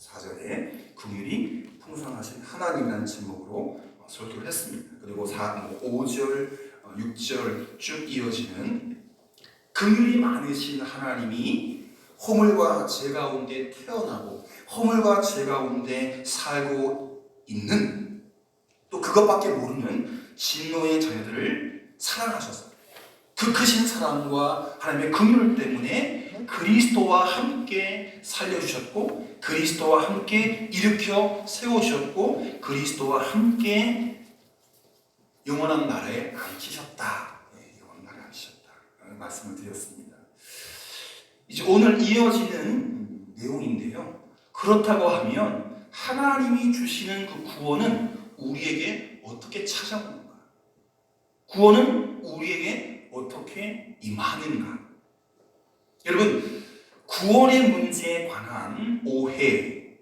4절에 긍휼이 풍성하신 하나님이라는 제목으로 설교를 했습니다. 그리고 5절, 6절 쭉 이어지는 긍휼이 많으신 하나님이 허물과 죄 가운데 태어나고 허물과 죄 가운데 살고 있는, 또 그것밖에 모르는 진노의 자녀들을 사랑하셔서 그 크신 사랑과 하나님의 긍휼 때문에 그리스도와 함께 살려주셨고 그리스도와 함께 일으켜 세우셨고 그리스도와 함께 영원한 나라에 앉히셨다. 영원한 나라에 앉히셨다 말씀을 드렸습니다. 이제 오늘 이어지는 내용인데요, 그렇다고 하면 하나님이 주시는 그 구원은 우리에게 어떻게 찾아오는가? 구원은 우리에게 어떻게 임하는가? 여러분, 구원의 문제에 관한 오해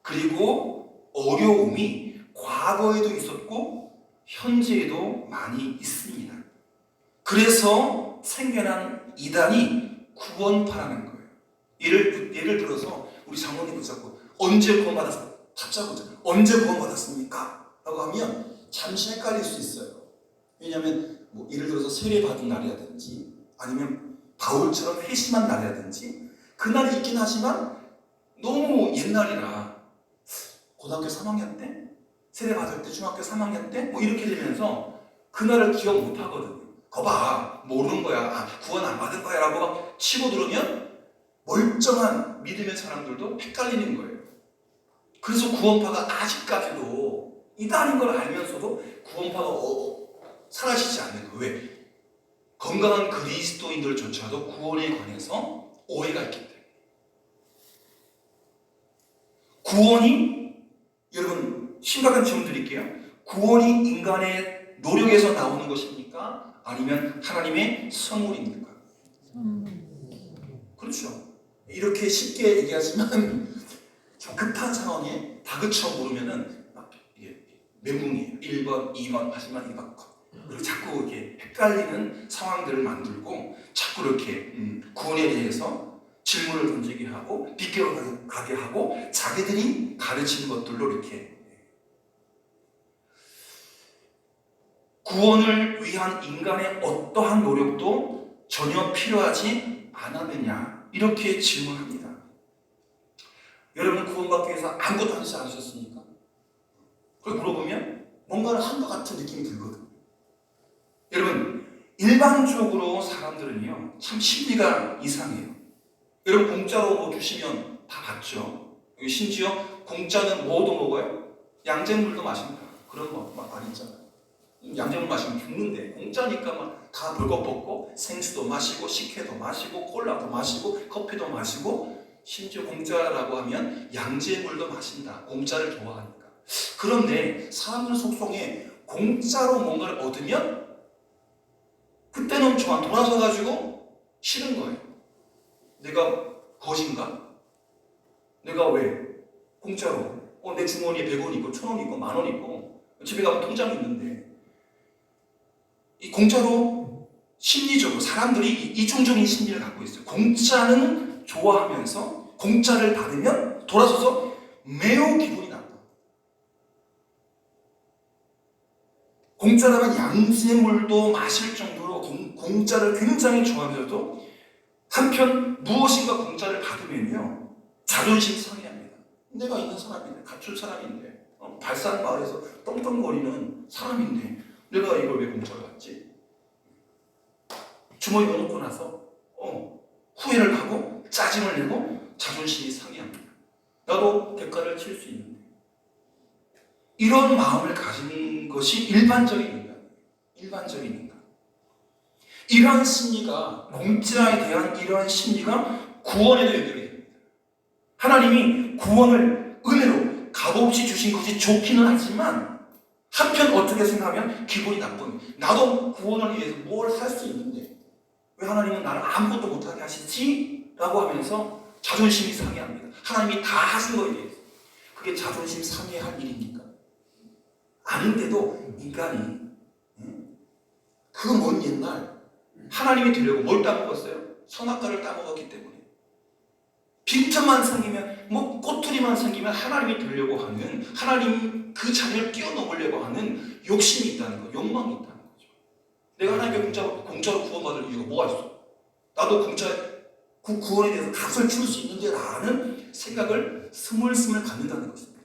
그리고 어려움이 과거에도 있었고 현재에도 많이 있습니다. 그래서 생겨난 이단이 구원파라는 거예요. 예를 들어서 우리 장로님 붙잡고 언제 구원받았습니까? 답자보자. 언제 구원받았습니까? 라고 하면 잠시 헷갈릴 수 있어요. 왜냐하면 예를 들어서 세례 받은 날이라든지 아니면 바울처럼 회심한 날이라든지 그날이 있긴 하지만 너무 옛날이라 고등학교 3학년 때? 세례 받을 때 중학교 3학년 때? 이렇게 되면서 그날을 기억 못 하거든요. 거봐, 모르는 거야. 구원 안 받은 거야 라고 막 치고 들으면 멀쩡한 믿음의 사람들도 헷갈리는 거예요. 그래서 구원파가 아직까지도 이단인 걸 알면서도 구원파가 사라지지 않는 거예요. 왜? 건강한 그리스도인들조차도 구원에 관해서 오해가 있기 때문에. 구원이, 여러분 심각한 질문 드릴게요. 구원이 인간의 노력에서 나오는 것입니까? 아니면 하나님의 선물입니까? 그렇죠. 이렇게 쉽게 얘기하지만 좀 급한 상황에 다그쳐 모르면은 막 멘붕이에요. 1번, 2번 하지만 이게 막 그리고 자꾸 이렇게 헷갈리는 상황들을 만들고 자꾸 이렇게 구원에 대해서 질문을 던지게 하고 비껴가게 하고 자기들이 가르치는 것들로 이렇게 구원을 위한 인간의 어떠한 노력도 전혀 필요하지 않았느냐 이렇게 질문합니다. 여러분 구원받기 위해서 아무것도 하지 않으셨습니까? 그걸 물어보면 뭔가를 한 것 같은 느낌이 들거든요. 여러분 일반적으로 사람들은요 참 심리가 이상해요. 여러분 공짜로 주시면 다 받죠. 심지어 공짜는 뭐도 먹어요? 양잿물도 마십니다. 그런 거 막 있잖아요. 양잿물 마시면 죽는데 공짜니까 막 다 벌거벗고 생수도 마시고 식혜도 마시고 콜라도 마시고 커피도 마시고 심지어 공짜라고 하면 양잿물도 마신다. 공짜를 좋아하니까. 그런데 사람들 속성에 공짜로 뭔가를 얻으면 그때는 저한 돌아서가지고 싫은 거예요. 내가 거진가? 내가 왜 공짜로 내 주머니에 100원 있고 1000원 있고 10,000원 있고 집에 가면 통장이 있는데 이 공짜로 심리적으로 사람들이 이중적인 심리를 갖고 있어요. 공짜는 좋아하면서 공짜를 받으면 돌아서서 매우 기분이 나빠. 공짜라면 양잿물도 마실 정도로 공짜를 굉장히 좋아하면서도 한편 무엇인가 공짜를 받으면요 자존심 상해합니다. 내가 있는 사람인데 갖출 사람인데 발산 마을에서 떵떵거리는 사람인데 내가 이걸 왜 공짜로 받지? 주머니에 넣어놓고 나서 후회를 하고 짜증을 내고 자존심이 상해합니다. 나도 대가를 칠 수 있는데 이런 마음을 가진 것이 일반적인 인간이에요. 일반적인 인간. 이러한 심리가 공짜에 대한 이러한 심리가 구원에도 연결이 됩니다. 하나님이 구원을 은혜로 값없이 주신 것이 좋기는 하지만 한편 어떻게 생각하면 기분이 나쁩니다. 나도 구원을 위해서 뭘 할 수 있는데 왜 하나님은 나를 아무것도 못하게 하시지? 라고 하면서 자존심이 상해합니다. 하나님이 다 하신 거에 대해서. 그게 자존심 상해할 일입니까? 아닌데도 인간이 그 먼 옛날 하나님이 되려고 뭘 따먹었어요? 선악과를 따먹었기 때문에 빈틈만 생기면, 꼬투리만 생기면 하나님이 되려고 하는, 하나님 그 자리를 뛰어넘으려고 하는 욕심이 있다는 거, 욕망이 있다는 거죠. 내가 하나님께 공짜로 구원받을 이유가 뭐가 있어? 나도 구원에 대해서 값을 치를 수 있는데 라는 생각을 스물스물 갖는다는 것입니다.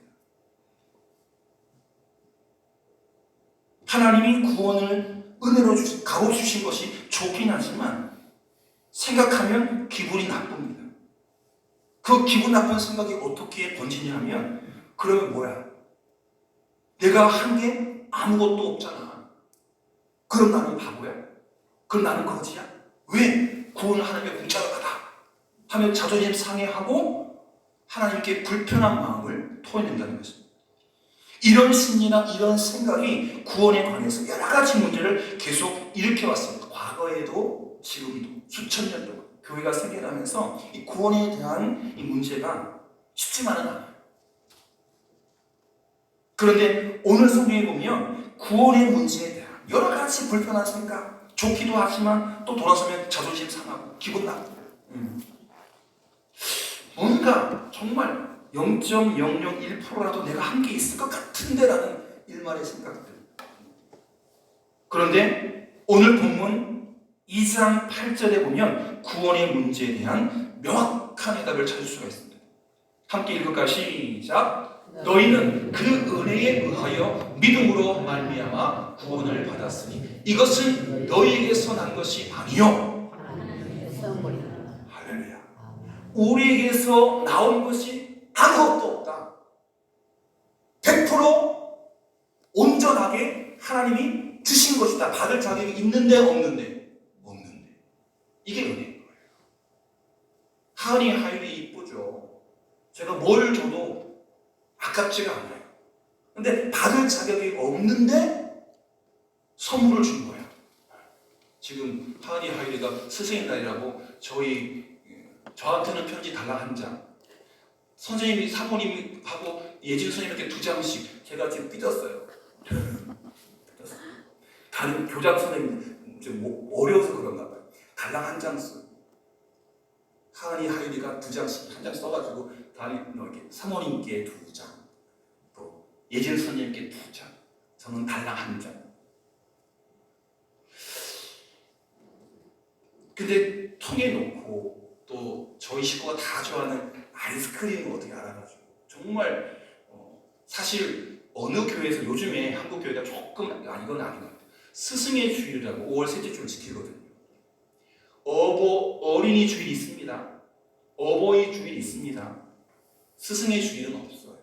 하나님이 구원을 은혜로 값없이 주신 것이 좋긴 하지만 생각하면 기분이 나쁩니다. 그 기분 나쁜 생각이 어떻게 번지냐 하면, 그러면 뭐야? 내가 한 게 아무것도 없잖아. 그럼 나는 바보야? 그럼 나는 거지야? 왜 구원을 하나님의 공짜로 받아? 하면 자존심 상해하고 하나님께 불편한 마음을 토해낸다는 것입니다. 이런 심리나 이런 생각이 구원에 관해서 여러 가지 문제를 계속 일으켜왔습니다. 과거에도 지금도 수천 년 동안 교회가 생겨나면서 이 구원에 대한 이 문제가 쉽지만은 않아요. 그런데 오늘 성경에 보면 구원의 문제에 대한 여러 가지 불편한 생각, 좋기도 하지만 또 돌아서면 자존심 상하고 기분 나쁘고, 뭔가 정말 0.001%라도 내가 한 게 있을 것 같은데라는 일말의 생각들. 그런데 오늘 본문 2장 8절에 보면 구원의 문제에 대한 명확한 해답을 찾을 수가 있습니다. 함께 읽을까요? 시작. 너희는 그 은혜에 의하여 믿음으로 말미암아 구원을 받았으니 이것은 너희에게서 난 것이 아니요. 할렐루야. 우리에게서 나온 것이 아무것도 없다. 100% 온전하게 하나님이 주신 것이다. 받을 자격이 있는데 없는데? 없는데. 이게 은혜인 거예요. 하은이 하율이 이쁘죠. 제가 뭘 줘도 아깝지가 않아요. 근데 받을 자격이 없는데 선물을 준 거야. 지금 하은이 하율이가 스승의 날이라고 저한테는 편지 달랑 한 장, 선생님이 사모님하고 예진 선생님께 2장씩. 제가 지금 삐졌어요. 다른 교장 선생님 좀 어려워서 그런가 봐요. 달랑 한 장 쓰. 하은이 하율이가 2장씩 한 장 써가지고 이렇게 사모님께 2장, 또 예진 선생님께 2장, 저는 달랑 한 장. 근데 통에 놓고 또 저희 식구가 다 좋아하는 아이스크림을 어떻게 알아가지고, 정말 사실 어느 교회에서 요즘에 한국 교회가 조금 이건 아닌 것 같아요. 스승의 주일이라고 5월 셋째 주를 지키거든요. 어린이 주일이 있습니다. 어버이 주일이 있습니다. 스승의 주일은 없어요.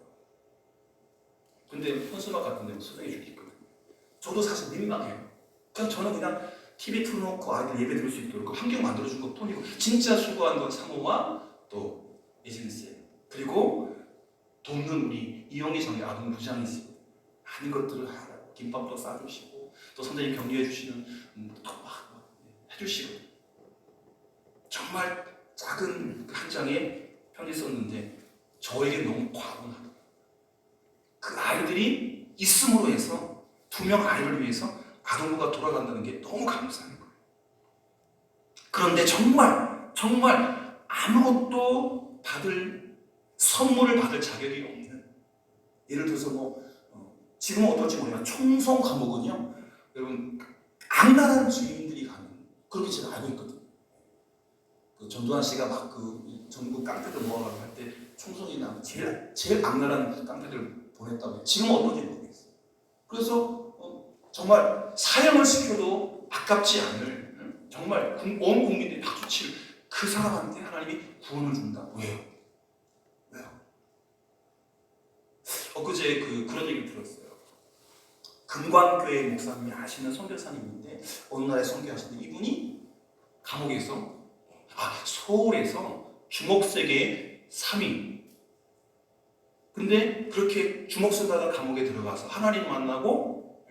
근데 현수막 같은 데는 스승의 주일이 있거든요. 저도 사실 민망해요. 저는 그냥 TV 틀어놓고 아이들 예배 드릴 수 있도록 그 환경 만들어준 것 뿐이고, 진짜 수고한 건 사모와 또 예진쌤, 그리고 돕는 우리 이용희 장의 아동 부장이시고, 많은 것들을 하라고 김밥도 싸주시고, 또 선생님 격려해 주시는 막 해주시고, 정말 작은 한 장의 편지 썼는데 저에게 너무 과분하다. 그 아이들이 있음으로 해서 2명 아이를 위해서 아동부가 돌아간다는 게 너무 감사한 거예요. 그런데 정말 아무것도 선물을 받을 자격이 없는, 예를 들어서 지금은 어떨지 모르지만 총성 과목은요, 여러분 악랄한 주인들이 가는, 그렇게 제가 알고 있거든요. 그 전두환 씨가 막 전국 깡패들 모아가지고 할 때 총성이나 제일 악랄한 깡패들 보냈다고 해요. 지금은 어떤지 모르겠어요. 그래서 정말 사형을 시켜도 아깝지 않을, 정말 온 국민들이 박수칠 그 사람한테 하나님이 구원을 준다. 왜요? 엊그제 그런 얘기를 들었어요. 금관교회 목사님이 아시는 선교사님인데 어느 날에 선교하시는데, 이분이 감옥에서 서울에서 주먹세계 3위. 근데 그렇게 주먹 쓰다가 감옥에 들어가서 하나님 만나고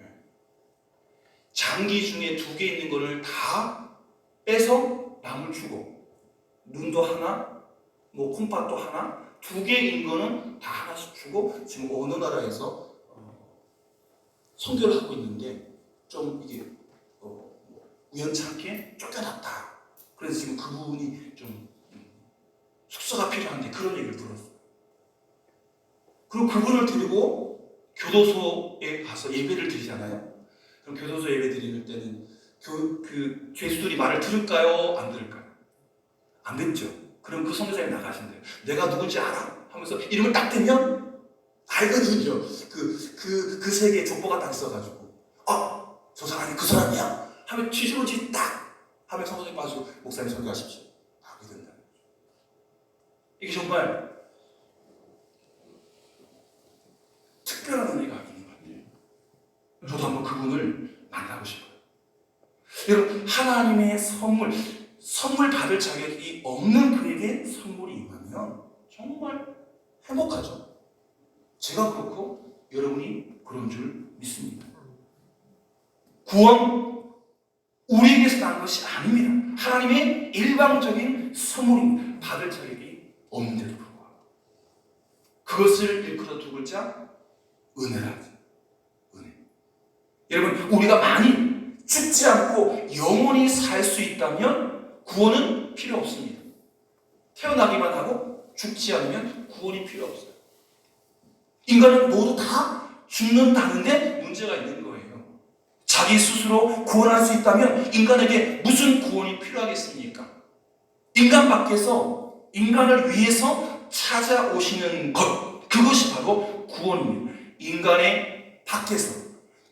장기 중에 2개 있는 거를 다 빼서 남을 주고, 눈도 하나, 콩팥도 하나, 2개인 거는 다 하나씩 주고, 지금 어느 나라에서 선교를 하고 있는데 좀 이게 우연찮게 쫓겨났다. 그래서 지금 그분이 좀 숙소가 필요한데 그런 얘기를 들었어요. 그리고 그분을 데리고 교도소에 가서 예배를 드리잖아요. 그럼 교도소 예배 드리는 때는 그 죄수들이 말을 들을까요? 안 들을까요? 안 듣죠. 그럼 그 선교사님이 나가신대요. 내가 누군지 알아? 하면서 이름을 딱 대면 알거든요. 그 세계에 족보가 딱 있어가지고 저 사람이 그 사람이야 하면 뒤집어지 딱 하면 선교사님 빠지고 목사님 설교하십시오. 하게 된다. 이게 정말 특별한 은혜가 있는 것 같아요. 저도 한번 그분을 만나고 싶어요. 여러분, 하나님의 선물 받을 자격이 없는 그에게 선물이 임하면 정말 행복하죠. 제가 그렇고 여러분이 그런 줄 믿습니다. 구원 우리에게서 난 것이 아닙니다. 하나님의 일방적인 선물입니다. 받을 자격이 없는데도 불구하고 그것을 일컬어 두 글자 은혜라죠. 은혜. 여러분, 우리가 많이 죽지 않고 영원히 살 수 있다면 구원은 필요 없습니다. 태어나기만 하고 죽지 않으면 구원이 필요 없어요. 인간은 모두 다 죽는다는데 문제가 있는 거예요. 자기 스스로 구원할 수 있다면 인간에게 무슨 구원이 필요하겠습니까? 인간 밖에서 인간을 위해서 찾아오시는 것, 그것이 바로 구원입니다. 인간의 밖에서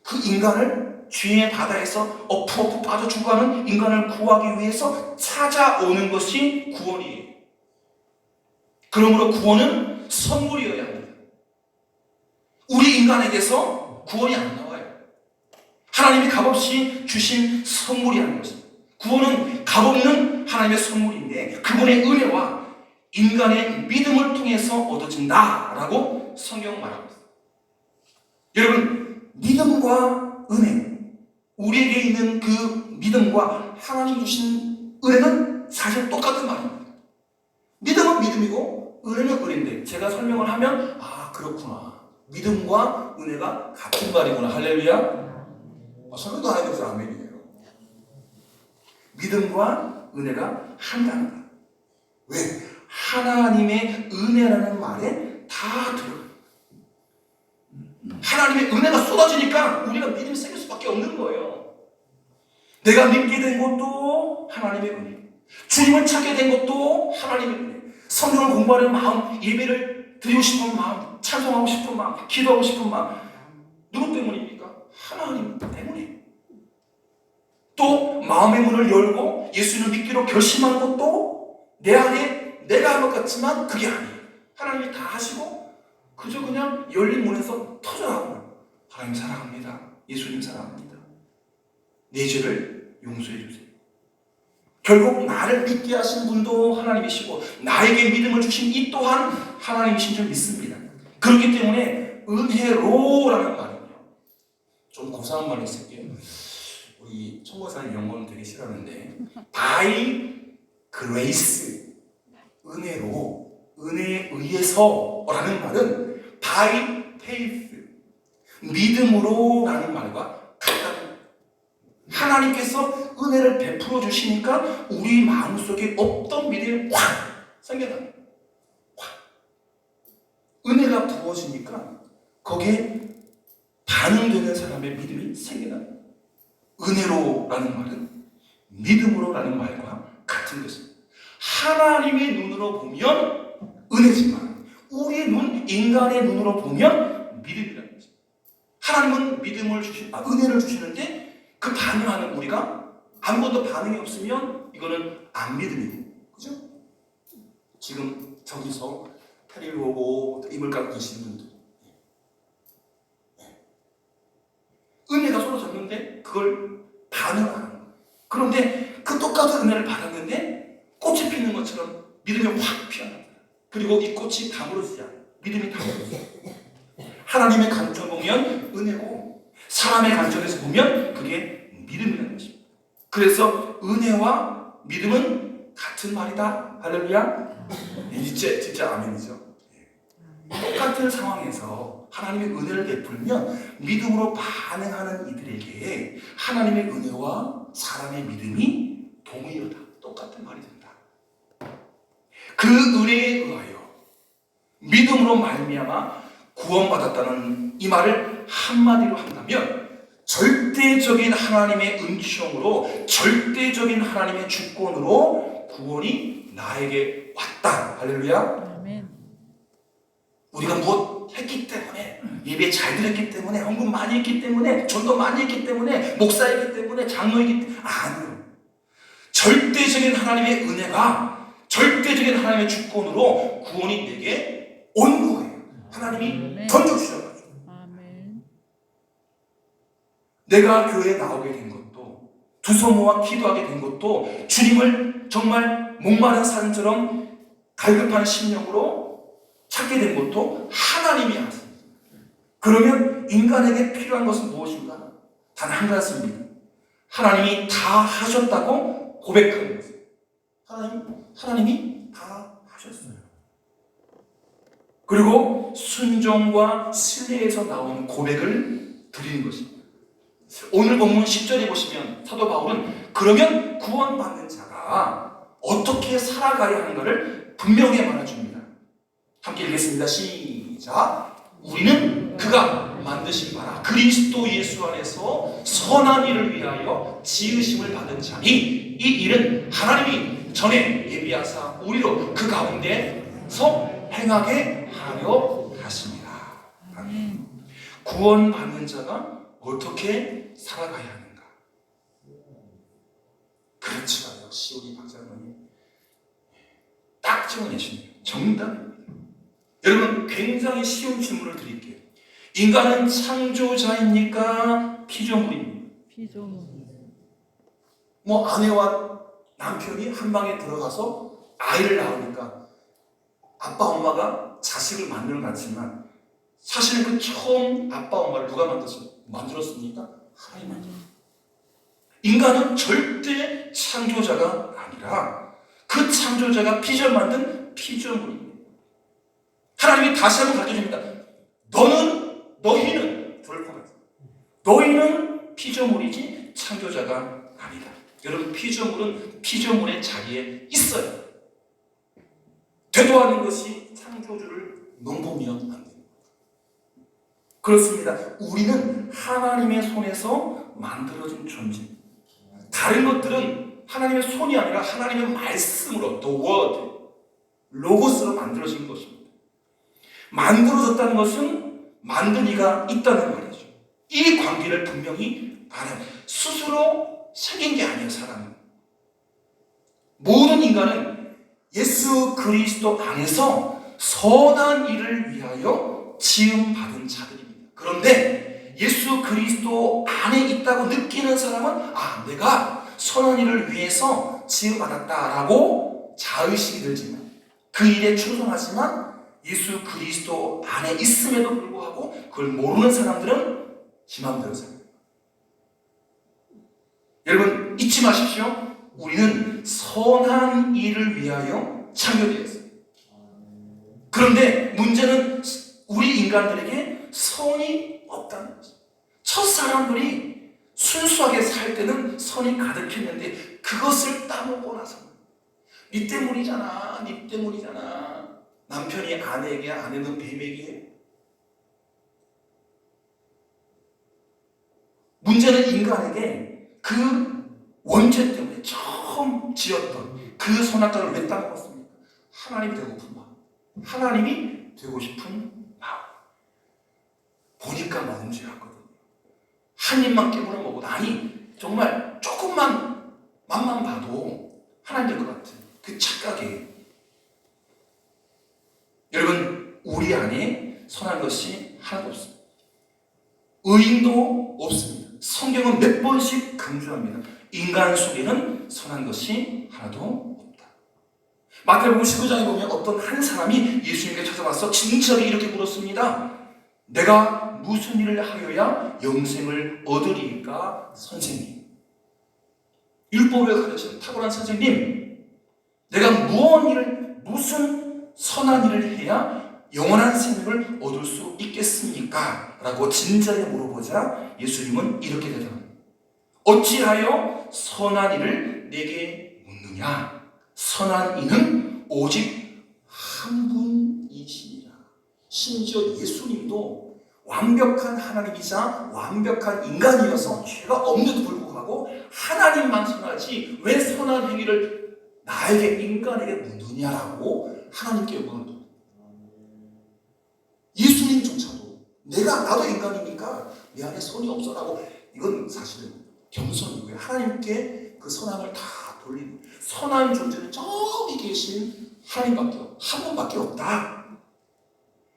그 인간을 죄의 바다에서 엎어엎어 빠져 죽어가는 인간을 구하기 위해서 찾아오는 것이 구원이에요. 그러므로 구원은 선물이어야 합니다. 우리 인간에게서 구원이 안 나와요. 하나님이 값없이 주신 선물이라는 것입니다. 구원은 값없는 하나님의 선물인데 그분의 은혜와 인간의 믿음을 통해서 얻어진다라고 성경 말하고 있습니다. 여러분, 믿음과 은혜, 우리에게 있는 그 믿음과 하나님 주신 은혜는 사실 똑같은 말입니다. 믿음은 믿음이고 은혜는 은혜인데 제가 설명을 하면 그렇구나. 믿음과 은혜가 같은 말이구나. 할렐루야. 설명도 안 해도 아멘이에요. 믿음과 은혜가 한 단어다. 왜? 하나님의 은혜라는 말에 다 들어가요. 하나님의 은혜가 쏟아지니까 우리가 믿음이 생길 수밖에 없는 거예요. 내가 믿게 된 것도 하나님의 은혜, 주님을 찾게 된 것도 하나님의 은혜, 성경을 공부하는 마음, 예배를 드리고 싶은 마음, 찬송하고 싶은 마음, 기도하고 싶은 마음, 누구 때문입니까? 하나님 때문에. 또 마음의 문을 열고 예수님을 믿기로 결심한 것도 내 안에 내가 한 것 같지만 그게 아니에요. 하나님이 다 하시고 그저 그냥 열린 문에서 터져나오고 하나님 사랑합니다. 예수님 사랑합니다. 내 죄를 용서해 주세요. 결국 나를 믿게 하신 분도 하나님이시고 나에게 믿음을 주신 이 또한 하나님이신 줄 믿습니다. 그렇기 때문에 은혜로라는 말은요, 좀 고상한 말을 쓸게요. 우리 청고사님 영어는 되게 싫어하는데 by grace, 은혜로, 은혜에 의해서라는 말은 by faith, 믿음으로 라는 말과 같다는, 하나님께서 은혜를 베풀어 주시니까 우리 마음속에 없던 믿음이 확 생겨나요. 확. 은혜가 부어지니까 거기에 반응되는 사람의 믿음이 생겨나요. 은혜로라는 말은 믿음으로라는 말과 같은 것입니다. 하나님의 눈으로 보면 은혜지만 우리의 눈, 인간의 눈으로 보면 믿음이라는 것입니다. 하나님은 은혜를 주시는데 그 반응하는 우리가 아무것도 반응이 없으면 이거는 안 믿음이고, 그죠? 지금 저기서 테레비 보고 이불 깎고 계시는 분들, 은혜가 쏟아졌는데 그걸 반응 안 하는 거예요. 그런데 그 똑같은 은혜를 받았는데 꽃이 피는 것처럼 믿음이 확 피어납니다. 그리고 이 꽃이 다물어지지 않아요. 믿음이 다물어지죠. 하나님의 관점 보면 은혜고 사람의 관점에서 보면 그게 믿음이라는 것입니다. 그래서 은혜와 믿음은 같은 말이다. 할렐루야. 진짜 아멘이죠. 똑같은 상황에서 하나님의 은혜를 베풀면 믿음으로 반응하는 이들에게 하나님의 은혜와 사람의 믿음이 동의어다. 똑같은 말이 된다. 그 은혜에 의하여 믿음으로 말미암아 구원받았다는 이 말을 한마디로 한다면 절대적인 하나님의 은총으로, 절대적인 하나님의 주권으로 구원이 나에게 왔다. 할렐루야. 아멘. 우리가 무엇 했기 때문에, 예배 잘 드렸기 때문에, 헌금 많이 했기 때문에, 전도 많이 했기 때문에, 목사이기 때문에, 장로이기 때문에, 아니요. 절대적인 하나님의 은혜가, 절대적인 하나님의 주권으로 구원이 내게 온 거예요. 하나님이 던져주셔가지고. 아멘. 내가 교회에 나오게 된 것도, 두 손 모아 기도하게 된 것도, 주님을 정말 목마른 산처럼 갈급한 심령으로 찾게 된 것도 하나님이 하셨습니다. 그러면 인간에게 필요한 것은 무엇인가? 단 한 가지입니다. 하나님이 다 하셨다고 고백하는 것입니다. 하나님이 다 하셨어요. 그리고 순종과 신뢰에서 나온 고백을 드리는 것입니다. 오늘 본문 10절에 보시면 사도 바울은 그러면 구원받는 자가 어떻게 살아가야 하는가를 분명히 말해줍니다. 함께 읽겠습니다. 시작. 우리는 그가 만드신 바라 그리스도 예수 안에서 선한 일을 위하여 지으심을 받은 자니 이 일은 하나님이 전에 예비하사 우리로 그 가운데서 행하게 하려 하십니다. 구원받는 자가 어떻게 살아가야 하는가? 그렇지가 역시 우리 박사님이 딱 적어내시네요. 정답입니다. 여러분, 굉장히 쉬운 질문을 드릴게요. 인간은 창조자입니까? 피조물입니까? 피조물. 아내와 남편이 한 방에 들어가서 아이를 낳으니까 아빠 엄마가 자식을 만들어 놨지만 사실은 그 처음 아빠 엄마를 누가 만들었습니까? 하나님 만들었습니다. 인간은 절대 창조자가 아니라 그 창조자가 빚어 만든 피조물입니다. 하나님이 다시 한번 가르쳐줍니다. 너희는 너희는 피조물이지 창조자가 아니다. 여러분, 피조물은 피조물의 자리에 있어요. 되도하는 것이 창조주를 넘보면 안 됩니다. 그렇습니다. 우리는 하나님의 손에서 만들어진 존재입니다. 다른 것들은 하나님의 손이 아니라 하나님의 말씀으로, the word, 로고스로 만들어진 것입니다. 만들어졌다는 것은 만든 이가 있다는 말이죠. 이 관계를 분명히 알아요. 스스로 생긴 게 아니에요, 사람은. 모든 인간은 예수 그리스도 안에서 선한 일을 위하여 지음받은 자들입니다. 그런데 예수 그리스도 안에 있다고 느끼는 사람은 내가 선한 일을 위해서 지음받았다라고 자의식이 들지만 그 일에 충성하지만 예수 그리스도 안에 있음에도 불구하고 그걸 모르는 사람들은 지 맘대로 삽니다. 여러분, 잊지 마십시오. 우리는 선한 일을 위하여 창조되었어요. 그런데 문제는 우리 인간들에게 선이 없다는 거죠. 첫 사람들이 순수하게 살 때는 선이 가득했는데 그것을 따먹고 나서 네 때문이잖아. 남편이 아내에게, 아내는 뱀에게. 문제는 인간에게 그 원죄 때문에 처음 지었던 그 선악과를 왜 따먹었습니까? 하나님이 되고픈 마음, 하나님이 되고 싶은 마음. 보니까 먹음직하거든요. 한 입만 깨물어 먹어도 정말 조금만 맛만 봐도 하나님 될 것 같은 그 착각이에요. 여러분, 우리 안에 선한 것이 하나도 없습니다. 의인도 없습니다. 성경은 몇 번씩 강조합니다. 인간 속에는 선한 것이 하나도 없다. 마태복음 19장에 보면 어떤 한 사람이 예수님께 찾아와서 진지하게 이렇게 물었습니다. 내가 무슨 일을 하여야 영생을 얻으리까, 선생님? 율법을 가르치는 탁월한 선생님, 내가 무슨 선한 일을 해야 영원한 생명을 얻을 수 있겠습니까? 라고 진지하게 물어보자 예수님은 이렇게 대답합니다. 어찌하여 선한 일을 내게 묻느냐? 선한 이는 오직 심지어 예수님도 완벽한 하나님이자 완벽한 인간이어서 죄가 없는데도 불구하고 하나님만 선하지 왜 선한 행위를 나에게 인간에게 묻느냐라고 하나님께 영광을 돌립니다. 예수님조차도 나도 인간이니까 내 안에 선이 없어라고, 이건 사실은 겸손이고요. 하나님께 그 선함을 다 돌리는, 선한 존재는 저기 계신 하나님밖에 한 분밖에 없다.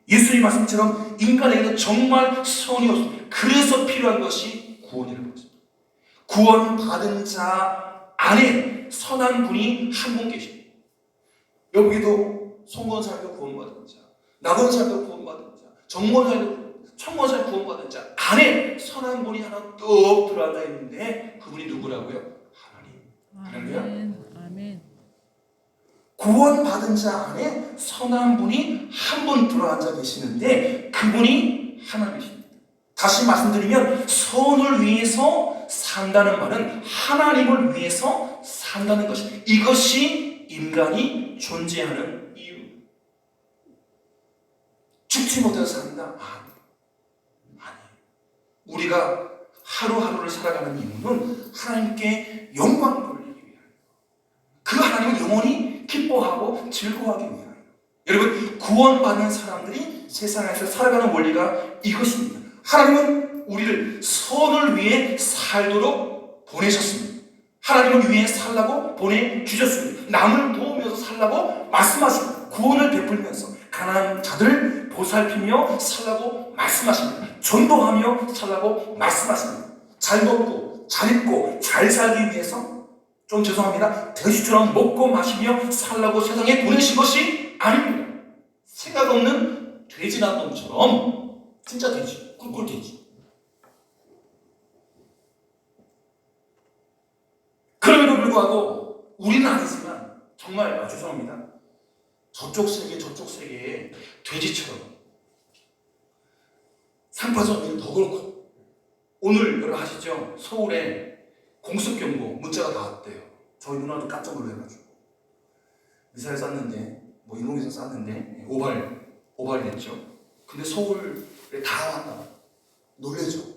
예수님 말씀처럼 인간에게는 정말 선이 없습니다. 그래서 필요한 것이 구원이라는 것입니다. 구원받은 자 안에 선한 분이 한 분 계십니다. 여기도 송건사도 구원받은 자, 낙원사도 구원받은 자, 청건사도 구원받은 자 안에 선한 분이 하나 뚝 들어앉아 있는데 그분이 누구라고요? 하나님. 할렐루야. 아멘. 구원받은 자 안에 선한 분이 한 분 들어앉아 계시는데 그분이 하나님이십니다. 다시 말씀드리면 선을 위해서 산다는 말은 하나님을 위해서 산다는 것입니다. 이것이 인간이 존재하는 이유. 죽지 못해서 산다? 아니. 우리가 하루하루를 살아가는 이유는 하나님께 영광을 돌리기 위하여, 그 하나님을 영원히 기뻐하고 즐거워하기 위하여. 여러분, 구원받는 사람들이 세상에서 살아가는 원리가 이것입니다. 하나님은 우리를 선을 위해 살도록 보내셨습니다. 하나님을 위해 살라고 보내주셨습니다. 남을 도우면서 살라고 말씀하십니다. 구원을 베풀면서 가난한 자들을 보살피며 살라고 말씀하십니다. 전도하며 살라고 말씀하십니다. 잘 먹고 잘 입고 잘 살기 위해서, 좀 죄송합니다, 돼지처럼 먹고 마시며 살라고 세상에 보내신 것이 아닙니다. 생각 없는 돼지 난 놈처럼, 진짜 돼지, 꿀꿀돼지. 그럼에도 불구하고 우리는 아니지만, 정말 죄송합니다, 저쪽 세계에 돼지처럼 상파선이 더 그렇고, 오늘 여러분 아시죠? 서울에 공습경보 문자가 나왔대요. 저희 누나도 깜짝 놀라가지고 미사일 쐈는데, 뭐 인공위성 쐈는데 오발이 됐죠. 근데 서울에 다 왔나 봐요. 놀래죠.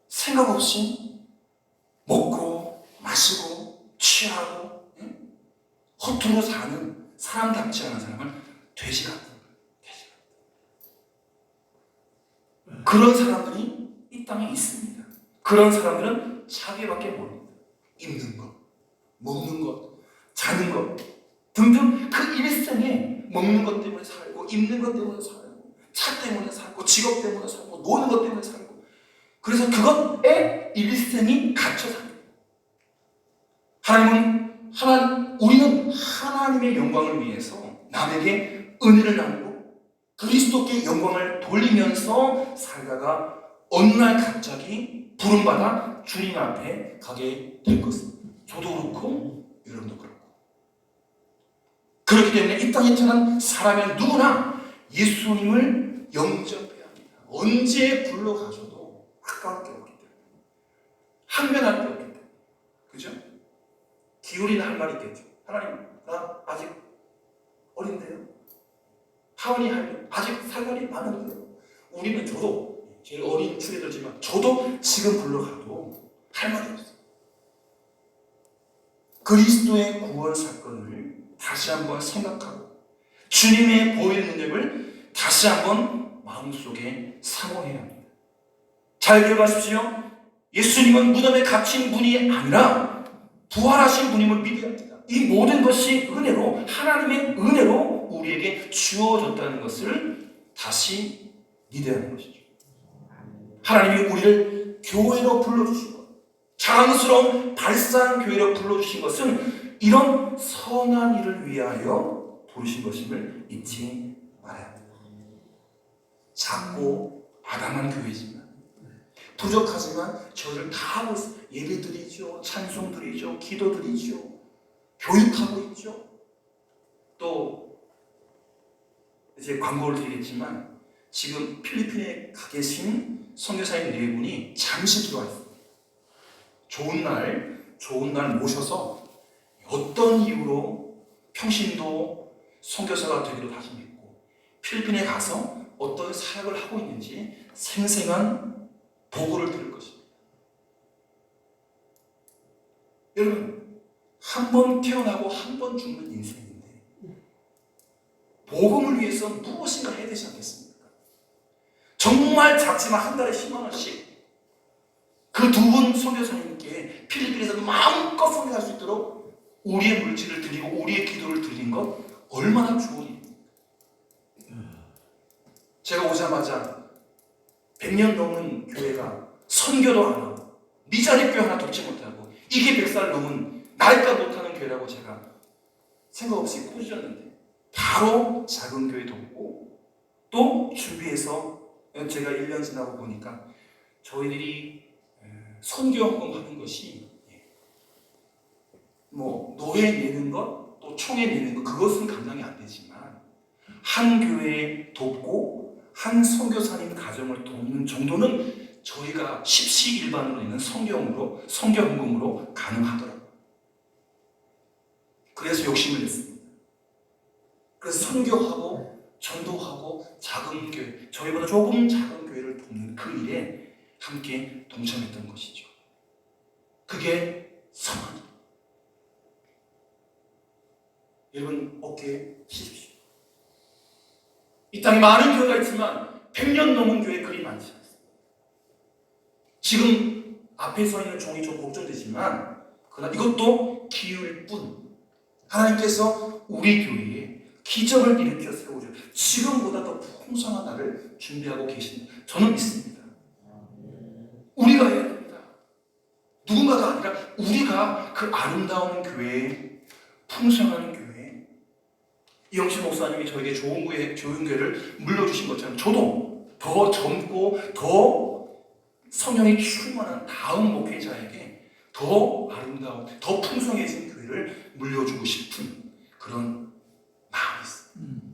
생각 없이 먹고 마시고 취하고 허투루 사는, 사람답지 않은 사람을 돼지 같은 거예요. 그런 사람들이 이 땅에 있습니다. 그런 사람들은 자기밖에 모릅니다. 입는 것, 먹는 것, 자는 것 등등, 그 일생에 먹는 것 때문에 살고, 입는 것 때문에 살고, 차 때문에 살고, 직업 때문에 살고, 노는 것 때문에 살고, 그래서 그것에 일생이 갇혀 삽니다. 우리는 하나님의 영광을 위해서 남에게 은혜를 나누고 그리스도께 영광을 돌리면서 살다가 어느 날 갑자기 부름받아 주님 앞에 가게 될 것입니다. 저도 그렇고 여러분도 그렇고. 그렇기 때문에 이 땅에 태어난 사람은 누구나 예수님을 영접해야 합니다. 언제 불러가셔도 아까울 게 없기 때문에, 항변할 게 없기 때문에. 그죠? 기울이는 할 말이 있겠죠. 하나님, 나 아직 어린데요. 하은이 아직 살 날이 많은데요. 우리는, 저도 제일 어린 추리들지만 저도 지금 불러가도 할 말이 없어요. 그리스도의 구원 사건을 다시 한번 생각하고 주님의 보이는 능력을 다시 한번 마음속에 사모해야 합니다. 잘 기억하십시오. 예수님은 무덤에 갇힌 분이 아니라 부활하신 분임을 믿어야 합니다. 이 모든 것이 은혜로, 하나님의 은혜로 우리에게 주어졌다는 것을 다시 믿어야 하는 것이죠. 하나님이 우리를 교회로 불러주신 것, 자랑스러운 발산교회로 불러주신 것은 이런 선한 일을 위하여 부르신 것임을 잊지 말아야 합니다. 작고 아담한 교회지만, 부족하지만 저희를 다 하고 있어요. 예배드리죠, 찬송드리죠, 기도드리죠, 교육하고 있죠. 또 이제 광고를 드리겠지만, 지금 필리핀에 가 계신 선교사님 4분이 잠시 들어와 있어요. 좋은 날 모셔서 어떤 이유로 평신도 선교사가 되기로 다짐했고 필리핀에 가서 어떤 사역을 하고 있는지 생생한 보고를 들을 것입니다. 여러분, 한 번 태어나고 한 번 죽는 인생인데 복음을 위해서 무엇인가 해야 되지 않겠습니까? 정말 작지만 한 달에 10만 원씩 그 두 분 선교사님께 필리핀에서 마음껏 선교할 수 있도록 우리의 물질을 드리고 우리의 기도를 드린 것 얼마나 좋은 일입니까? 제가 오자마자 100년 넘은 교회가 선교도 안 하고 미자립 교회 하나 돕지 못하고 이게 100살 넘은 나이가 못하는 교회라고 제가 생각 없이 꾸짖었는데 바로 작은 교회 돕고 또 준비해서 제가 1년 지나고 보니까 저희들이 선교 헌금하는 것이 뭐 노예 내는 것, 또 총회 내는 것 그것은 감당이 안 되지만 한 교회 돕고 한 선교사님 가정을 돕는 정도는 저희가 십시일반으로 있는 선교 헌금으로 가능하더라고요. 그래서 욕심을 냈습니다. 그래서 선교하고 전도하고 작은 교회, 저희보다 조금 작은 교회를 돕는 그 일에 함께 동참했던 것이죠. 그게 선언입니다. 여러분 어깨에 피십시오. 이 땅에 많은 교회가 있지만 100년 넘은 교회 그리 많지 않습니다. 지금 앞에 서 있는 종이 좀 걱정되지만 그러나 이것도 기회일 뿐 하나님께서 우리 교회에 기적을 일으켜 세우죠. 지금보다 더 풍성한 날을 준비하고 계십니다. 저는 믿습니다. 우리가 해야 됩니다. 누군가가 아니라 우리가 그 아름다운 교회, 풍성한 교회, 이영신 목사님이 저에게 좋은 교회를 물려주신 것처럼 저도 더 젊고 더 성령이 충만한 다음 목회자에게 더 아름다운, 더 풍성해진 교회를 물려주고 싶은 그런 마음이 있습니다.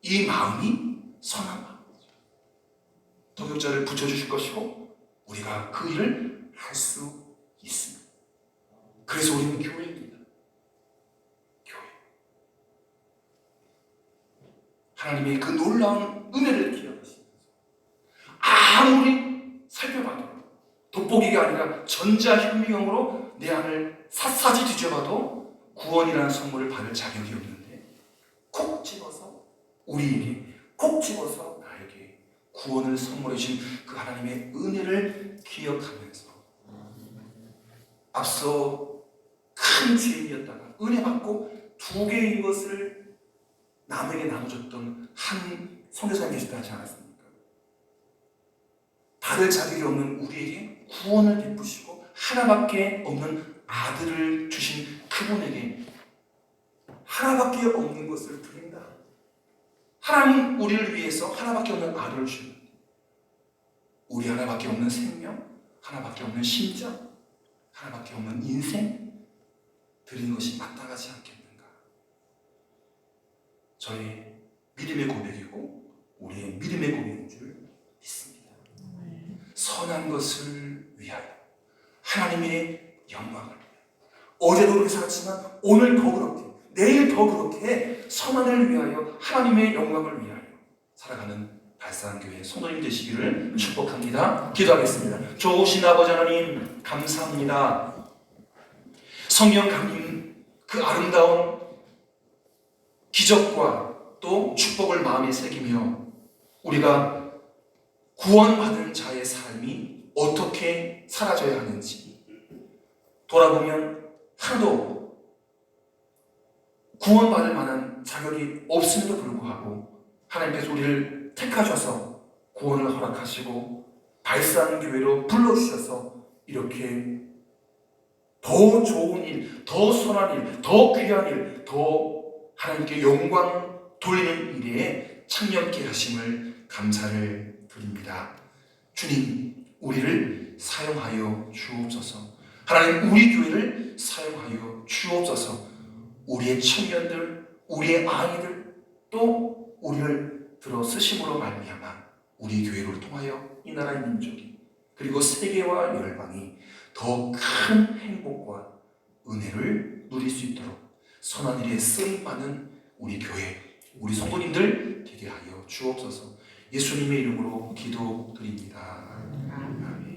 이 마음이 선한 마음이죠. 동역자를 붙여주실 것이고 우리가 그 일을 할 수 있습니다. 그래서 우리는 교회입니다. 교회. 하나님의 그 놀라운 은혜를 기억하시면서 아무리 살펴봐도 돋보기가 아니라 전자현미경으로 내 안을 샅샅이 뒤져봐도 구원이라는 선물을 받을 자격이 없는데 콕 집어서 우리에게 콕 집어서 나에게 구원을 선물해 주신 그 하나님의 은혜를 기억하면서 앞서 큰 죄인이었다가 은혜 받고 2개인 것을 남에게 나눠줬던 한 선교사님이 계시다 하지 않았습니까? 받을 자격이 없는 우리에게 구원을 베푸시고 하나밖에 없는 아들을 주신 그분에게 하나밖에 없는 것을 드린다. 하나님은 우리를 위해서 하나밖에 없는 아들을 주셨는데 우리 하나밖에 없는 생명, 하나밖에 없는 심장, 하나밖에 없는 인생 드린 것이 마땅하지 않겠는가? 저의 믿음의 고백이고 우리의 믿음의 고백인 줄 믿습니다. 선한 것을 위하여 하나님의 영광을 위하여 어제도 그렇게 살았지만 오늘 더 그렇게 내일 더 그렇게 선한을 위하여 하나님의 영광을 위하여 살아가는 발산교회 성도님 되시기를 축복합니다. 기도하겠습니다. 좋으신 아버지 하나님 감사합니다. 성령 강림 그 아름다운 기적과 또 축복을 마음에 새기며 우리가 구원받은 자의 삶이 어떻게 사라져야 하는지 돌아보면 하나도 구원받을 만한 자격이 없음에도 불구하고 하나님께서 우리를 택하셔서 구원을 허락하시고 발산교회로 불러주셔서 이렇게 더 좋은 일, 더 선한 일, 더 귀한 일, 더 하나님께 영광 돌리는 일에 참여케 하심을 감사를 드립니다. 주님, 우리를 사용하여 주옵소서. 하나님, 우리 교회를 사용하여 주옵소서. 우리의 청년들, 우리의 아이들, 또 우리를 들어 쓰심으로 말미암아 우리 교회를 통하여 이 나라의 민족이 그리고 세계와 열방이 더 큰 행복과 은혜를 누릴 수 있도록 선한 일에 쓰임받는 우리 교회, 우리 성도님들 되게 하여 주옵소서. 예수님의 이름으로 기도드립니다. 아멘.